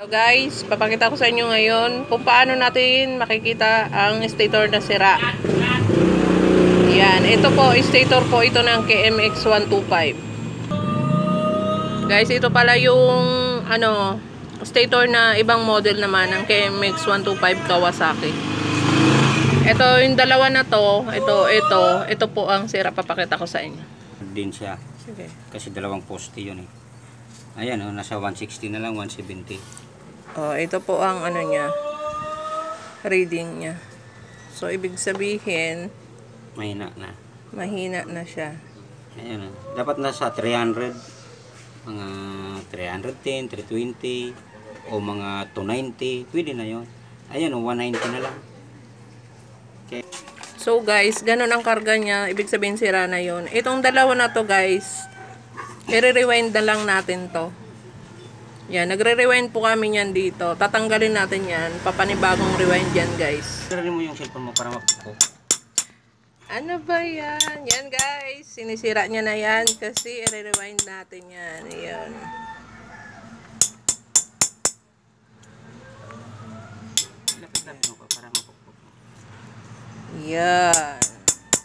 So guys, papakita ko sa inyo ngayon kung paano natin makikita ang stator na sira. Yan, ito po, stator po ito ng KMX 125. Guys, ito pala yung stator na ibang model naman ng KMX 125 Kawasaki. Ito yung dalawa na to, ito po ang sira, papakita ko sa inyo. Din siya. Sige. Kasi dalawang poste yun eh. Ayan nasa 160 na lang, 170. Oh, ito po ang niya, reading niya. So, ibig sabihin, mahina na siya. Ayan dapat nasa 300, mga 310, 320, o mga 290, pwede na yun. Ayan 190 na lang. Okay. So, guys, ganun ang karga niya. Ibig sabihin, sira na yun. Itong dalawa na to, guys, i-rewind na lang natin to. Yan, nagre-rewind po kami yan dito. Tatanggalin natin yan. Papanibagong rewind yan, guys. Tirarin mo yung cellphone mo para mapuko. Ano ba yan? Yan, guys. Sinisira niya na yan kasi i-rewind natin yan. Ayan. Lapit-lapit mo pa para mapuko. Yan.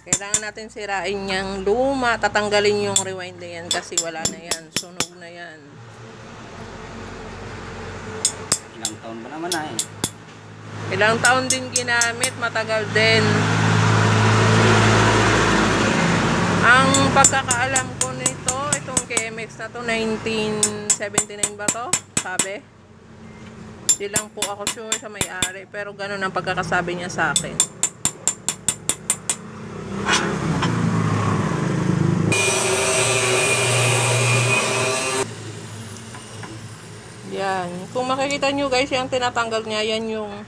Kailangan natin sirain yung luma. Tatanggalin yung rewind na yan kasi wala na yan. Sunog na yan. Ilang taon ba naman na eh? Ilang taon din ginamit, matagal din. Ang pagkakaalam ko nito, itong KMX na to, 1979 ba to? Sabi? Di lang po ako sure sa may-ari, pero ganun ang pagkakasabi niya sa akin. Yan. Kung makikita nyo guys, yung tinatanggal niya, yan yung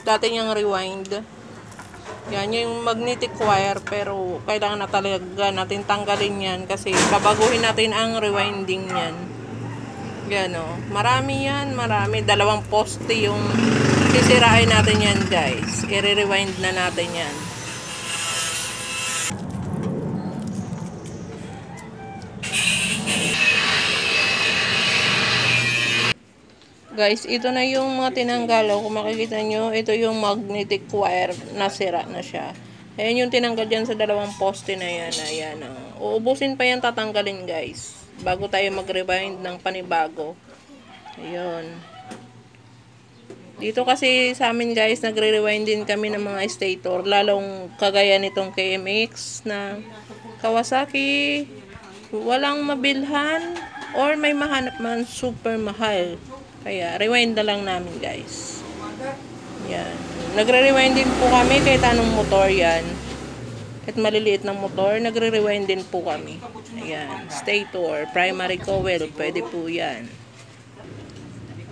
dati niyang rewind. Yan yung magnetic wire, pero kailangan na talaga natin tanggalin yan kasi babaguhin natin ang rewinding yan. Yan o. Marami yan, marami. Dalawang poste yung sisirain natin yan guys. I-rewind na natin yan. Guys, ito na yung mga tinanggal. Kung makikita nyo, ito yung magnetic wire na sira na siya. Ayan yung tinanggal dyan sa dalawang poste na yan. Ayan. Uubusin pa yan, tatanggalin guys. Bago tayo mag-rewind ng panibago. Ayun. Dito kasi sa amin guys, nagre-rewind din kami ng mga stator. Lalong kagaya nitong KMX na Kawasaki. Walang mabilhan or may mahanap man, super mahal. Kaya, rewind na lang namin, guys. Yan. Nagre-rewind din po kami kahit anong motor yan. Kahit maliliit ng motor, nagre-rewind din po kami. Ayan. Stator, primary coil, pwede po yan.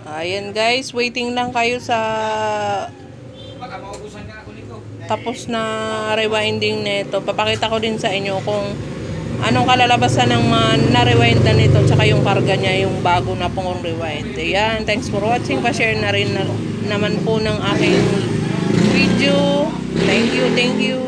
Ayan, guys. Waiting lang kayo sa tapos na rewinding nito. Papakita ko din sa inyo kung anong kalalabasan ng na-rewind na nito tsaka yung karga niya, yung bago na pong rewind. Ayan, thanks for watching. Pa-share na rin naman po ng aking video. Thank you.